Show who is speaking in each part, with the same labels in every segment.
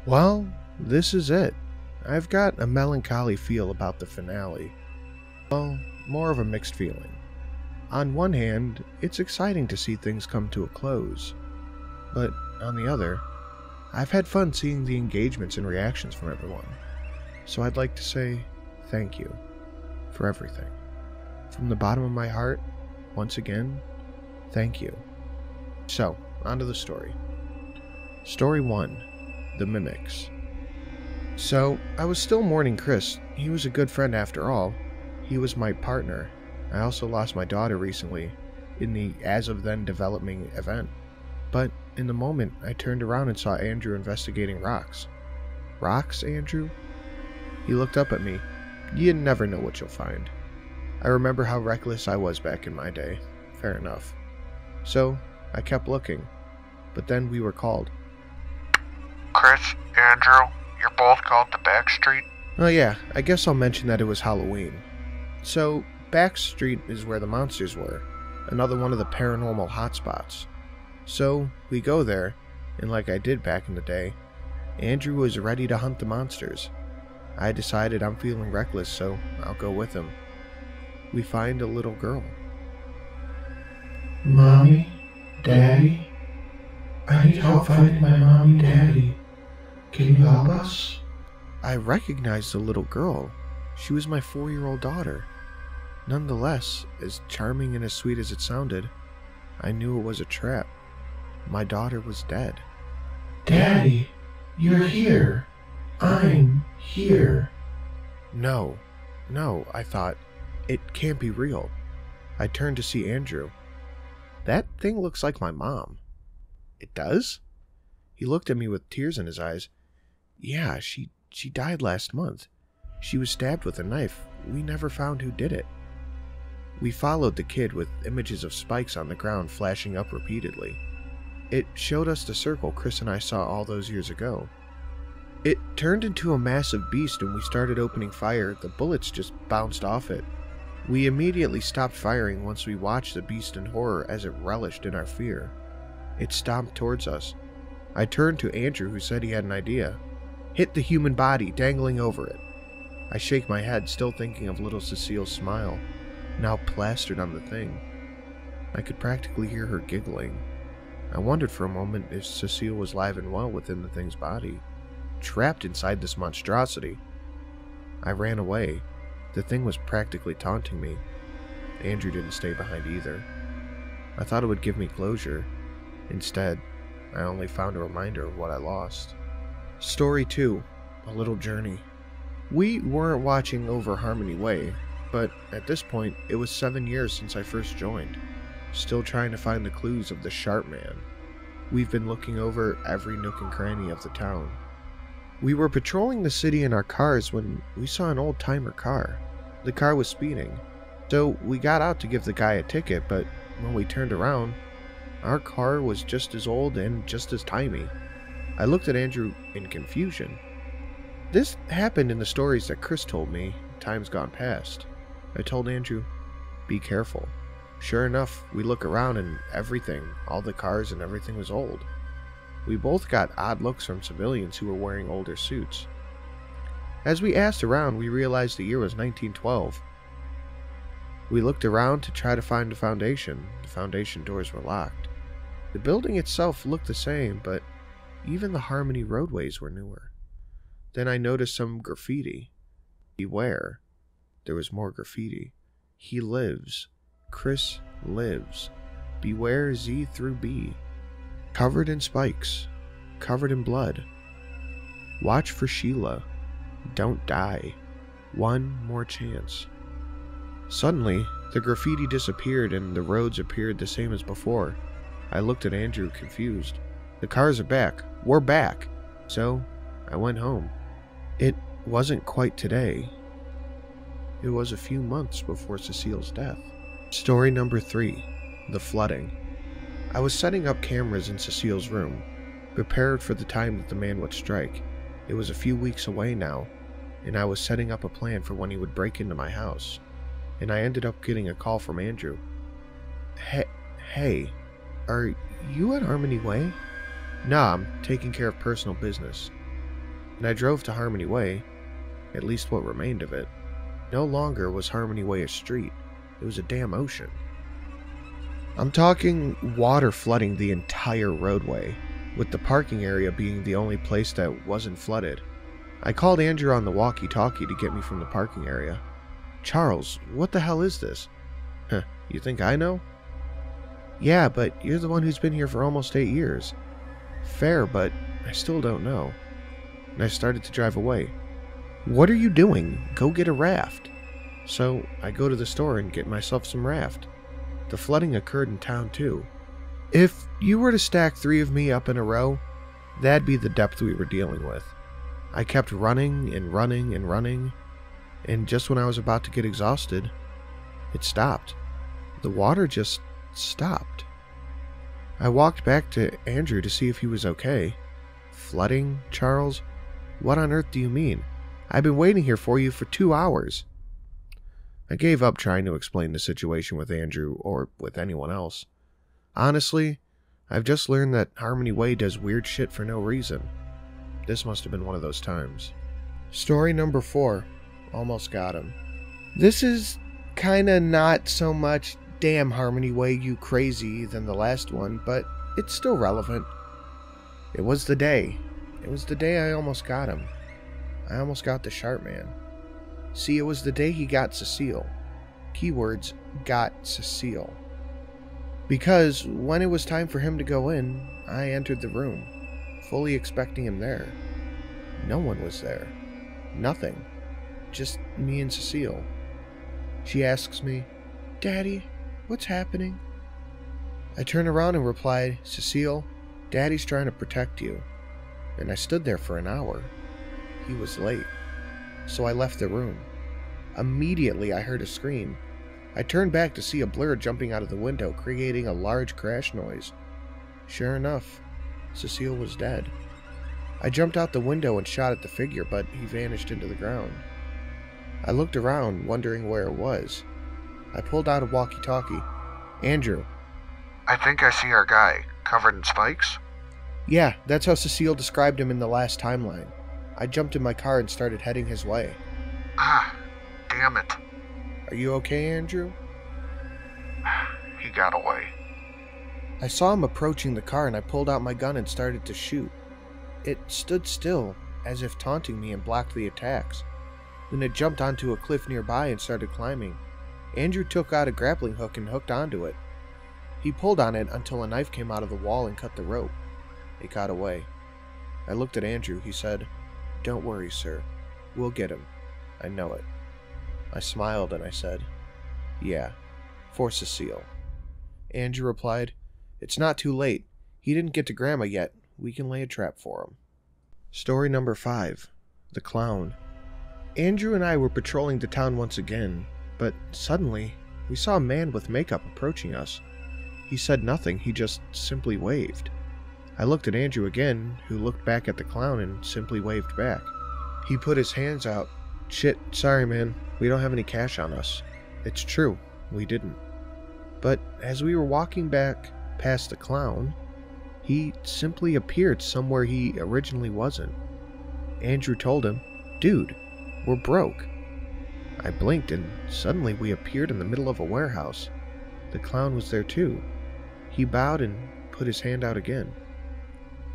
Speaker 1: Well, this is it. I've got a melancholy feel about the finale. Well, more of a mixed feeling. On one hand, it's exciting to see things come to a close. But on the other, I've had fun seeing the engagements and reactions from everyone. So I'd like to say thank you for everything. From the bottom of my heart, once again, thank you. So, on to the story. Story 1. The Mimics. So, I was still mourning Chris. He was a good friend after all. He was my partner. I also lost my daughter recently, in the as-of-then developing event. But, in the moment, I turned around and saw Andrew investigating rocks. Rocks, Andrew? He looked up at me. You never know what you'll find. I remember how reckless I was back in my day. Fair enough. So, I kept looking. But then we were called.
Speaker 2: Chris, Andrew, you're both called to Back Street?
Speaker 1: Oh yeah, I guess I'll mention that it was Halloween. So, Back Street is where the monsters were. Another one of the paranormal hotspots. So, we go there, and like I did back in the day, Andrew was ready to hunt the monsters. I decided I'm feeling reckless, so I'll go with him. We find a little girl.
Speaker 3: Mommy? Daddy? I need help finding my mommy and daddy. Can you help us?
Speaker 1: I recognized the little girl. She was my 4-year-old daughter. Nonetheless, as charming and as sweet as it sounded, I knew it was a trap. My daughter was dead.
Speaker 3: Daddy, you're here. I'm here.
Speaker 1: No, I thought. It can't be real. I turned to see Andrew. That thing looks like my mom. It does? He looked at me with tears in his eyes. Yeah, she died last month. She was stabbed with a knife. We never found who did it. We followed the kid with images of spikes on the ground flashing up repeatedly. It showed us the circle Chris and I saw all those years ago. It turned into a massive beast and we started opening fire. The bullets just bounced off it. We immediately stopped firing once we watched the beast in horror as it relished in our fear. It stomped towards us. I turned to Andrew, who said he had an idea. Hit the human body dangling over it. I shake my head, still thinking of little Cecile's smile, now plastered on the thing. I could practically hear her giggling. I wondered for a moment if Cecile was alive and well within the thing's body, trapped inside this monstrosity. I ran away. The thing was practically taunting me. Andrew didn't stay behind either. I thought it would give me closure. Instead, I only found a reminder of what I lost. Story 2. A Little Journey. We weren't watching over Harmony Way, but at this point, it was 7 years since I first joined. Still trying to find the clues of the Sharp Man. We've been looking over every nook and cranny of the town. We were patrolling the city in our cars when we saw an old-timer car. The car was speeding, so we got out to give the guy a ticket, but when we turned around, our car was just as old and just as timey. I looked at Andrew in confusion. This happened in the stories that Chris told me, times gone past. I told Andrew, be careful. Sure enough, we look around and everything, all the cars and everything was old. We both got odd looks from civilians who were wearing older suits. As we asked around, we realized the year was 1912. We looked around to try to find the foundation. The foundation doors were locked. The building itself looked the same, but even the Harmony roadways were newer. Then I noticed some graffiti. Beware. There was more graffiti. He lives. Chris lives. Beware Z through B. Covered in spikes. Covered in blood. Watch for Sheila. Don't die. One more chance. Suddenly, the graffiti disappeared and the roads appeared the same as before. I looked at Andrew, confused. The cars are back. We're back. So, I went home. It wasn't quite today. It was a few months before Cecile's death. Story number 3. The Flooding. I was setting up cameras in Cecile's room, prepared for the time that the man would strike. It was a few weeks away now, and I was setting up a plan for when he would break into my house. And I ended up getting a call from Andrew. Hey, are you at Harmony Way? Nah, I'm taking care of personal business. and I drove to Harmony Way, at least what remained of it. No longer was Harmony Way a street, it was a damn ocean. I'm talking water flooding the entire roadway, with the parking area being the only place that wasn't flooded. I called Andrew on the walkie-talkie to get me from the parking area. "Charles, what the hell is this?" "Huh, you think I know?" "Yeah, but you're the one who's been here for almost 8 years. Fair, but I still don't know." And I started to drive away. "What are you doing? Go get a raft." So I go to the store and get myself some raft. The flooding occurred in town too. If you were to stack 3 of me up in a row, that'd be the depth we were dealing with. I kept running and running and running, and just when I was about to get exhausted, it stopped. The water just stopped. I walked back to Andrew to see if he was okay. "Flooding, Charles? What on earth do you mean? I've been waiting here for you for 2 hours. I gave up trying to explain the situation with Andrew or with anyone else. Honestly, I've just learned that Harmony Way does weird shit for no reason. This must have been one of those times. Story number 4. Almost got him. This is kinda not so much "damn Harmony Way, you crazy" than the last one, but it's still relevant. It was the day. It was the day I almost got him. I almost got the Sharp Man. See, it was the day he got Cecile. Keywords, got Cecile. Because when it was time for him to go in, I entered the room, fully expecting him there. No one was there. Nothing. Just me and Cecile. She asks me, "Daddy, what's happening?" I turn around and replied, "Cecile, Daddy's trying to protect you." And I stood there for an hour. He was late. So I left the room. Immediately I heard a scream. I turned back to see a blur jumping out of the window, creating a large crash noise. Sure enough, Cecile was dead. I jumped out the window and shot at the figure, but he vanished into the ground. I looked around, wondering where it was. I pulled out a walkie-talkie. "Andrew."
Speaker 2: I think I see our guy, covered in spikes.
Speaker 1: "Yeah, that's how Cecile described him in the last timeline." I jumped in my car and started heading his way.
Speaker 2: Ah, damn it.
Speaker 1: "Are you okay, Andrew?"
Speaker 2: He got away.
Speaker 1: I saw him approaching the car and I pulled out my gun and started to shoot. It stood still, as if taunting me, and blocked the attacks. Then it jumped onto a cliff nearby and started climbing. Andrew took out a grappling hook and hooked onto it. He pulled on it until a knife came out of the wall and cut the rope. It got away. I looked at Andrew. He said, "Don't worry, sir. We'll get him. I know it." I smiled and I said, "Yeah, for Cecile." Andrew replied, "It's not too late. He didn't get to Grandma yet. We can lay a trap for him." Story number 5. The Clown. Andrew and I were patrolling the town once again, but suddenly we saw a man with makeup approaching us. He said nothing, he just simply waved. I looked at Andrew again, who looked back at the clown and simply waved back. He put his hands out. "Shit, sorry man, we don't have any cash on us." It's true, we didn't. But as we were walking back past the clown, he simply appeared somewhere he originally wasn't. Andrew told him, "Dude, we're broke." I blinked and suddenly we appeared in the middle of a warehouse. The clown was there too. He bowed and put his hand out again.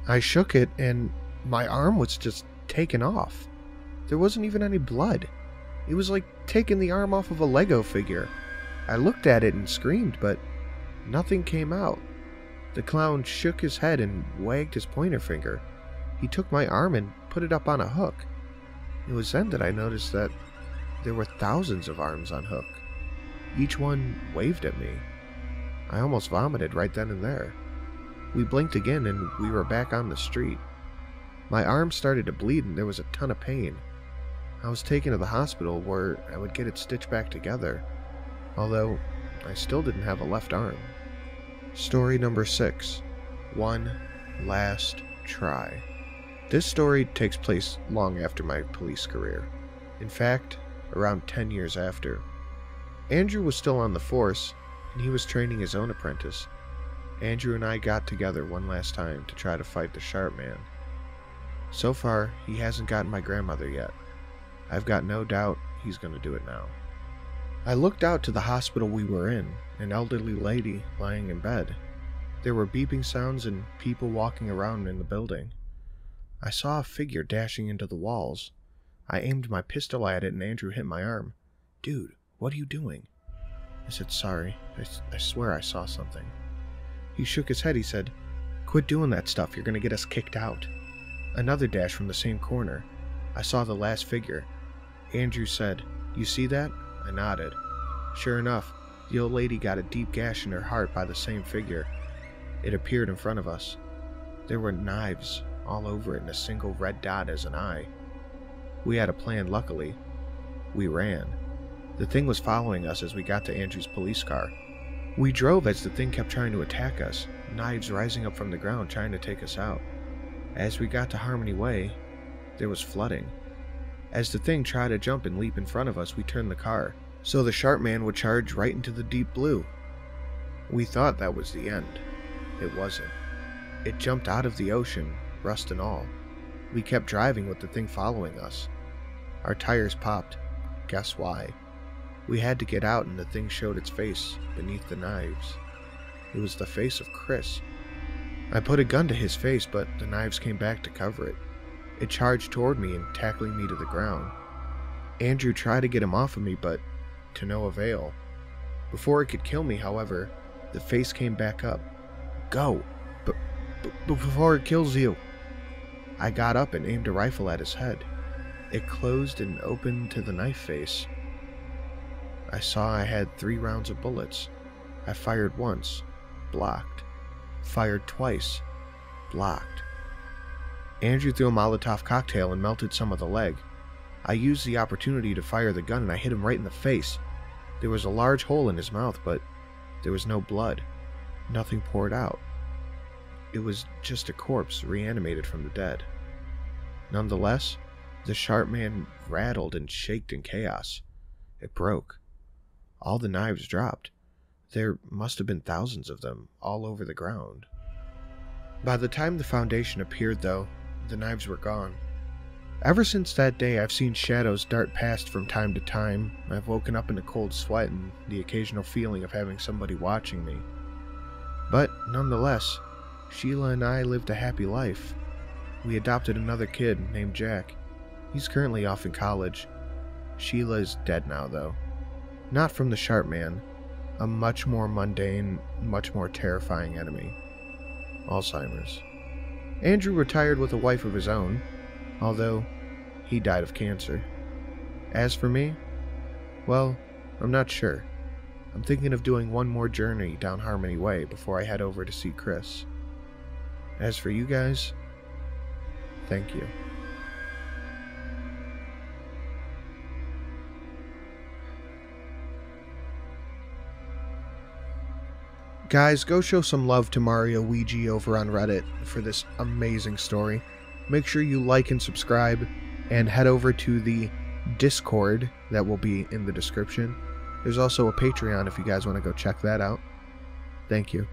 Speaker 1: I shook it and my arm was just taken off. There wasn't even any blood. It was like taking the arm off of a Lego figure. I looked at it and screamed, but nothing came out. The clown shook his head and wagged his pointer finger. He took my arm and put it up on a hook. It was then that I noticed that there were thousands of arms on hook. Each one waved at me. I almost vomited right then and there. We blinked again and we were back on the street. My arm started to bleed and there was a ton of pain. I was taken to the hospital where I would get it stitched back together, although I still didn't have a left arm. Story number 6. One Last Try. This story takes place long after my police career. In fact, around 10 years after. Andrew was still on the force, and he was training his own apprentice. Andrew and I got together one last time to try to fight the Sharp Man. So far, he hasn't gotten my grandmother yet. I've got no doubt he's going to do it now. I looked out to the hospital we were in, an elderly lady lying in bed. There were beeping sounds and people walking around in the building. I saw a figure dashing into the walls. I aimed my pistol at it and Andrew hit my arm. "Dude, what are you doing?" I said, "Sorry, I swear I saw something." He shook his head. He said, "Quit doing that stuff, you're going to get us kicked out." Another dash from the same corner. I saw the last figure. Andrew said, "You see that?" I nodded. Sure enough, the old lady got a deep gash in her heart by the same figure. It appeared in front of us. There were knives all over it and a single red dot as an eye. We had a plan, luckily. We ran. The thing was following us as we got to Andrew's police car. We drove as the thing kept trying to attack us, knives rising up from the ground trying to take us out. As we got to Harmony Way, there was flooding. As the thing tried to jump and leap in front of us, we turned the car, so the sharp man would charge right into the deep blue. We thought that was the end. It wasn't. It jumped out of the ocean, rust and all. We kept driving with the thing following us. Our tires popped. Guess why? We had to get out and the thing showed its face beneath the knives. It was the face of Chris. I put a gun to his face, but the knives came back to cover it. It charged toward me and tackling me to the ground. Andrew tried to get him off of me, but to no avail. Before it could kill me, however, the face came back up. "Go! But before it kills you!" I got up and aimed a rifle at his head. It closed and opened to the knife face. I saw I had 3 rounds of bullets. I fired once, blocked. Fired twice, blocked. Andrew threw a Molotov cocktail and melted some of the leg. I used the opportunity to fire the gun and I hit him right in the face. There was a large hole in his mouth, but there was no blood. Nothing poured out. It was just a corpse reanimated from the dead. Nonetheless, the sharp man rattled and shaked in chaos. It broke. All the knives dropped. There must have been thousands of them, all over the ground. By the time the foundation appeared, though, the knives were gone. Ever since that day, I've seen shadows dart past from time to time. I've woken up in a cold sweat and the occasional feeling of having somebody watching me. But, nonetheless, Sheila and I lived a happy life. We adopted another kid named Jack. He's currently off in college. Sheila is dead now, though. Not from the sharp man. A much more mundane, much more terrifying enemy. Alzheimer's. Andrew retired with a wife of his own, although he died of cancer. As for me, well, I'm not sure. I'm thinking of doing one more journey down Harmony Way before I head over to see Chris. As for you guys, thank you. Guys, go show some love to Mario Ouija over on Reddit for this amazing story. Make sure you like and subscribe, and head over to the Discord that will be in the description. There's also a Patreon if you guys want to go check that out. Thank you.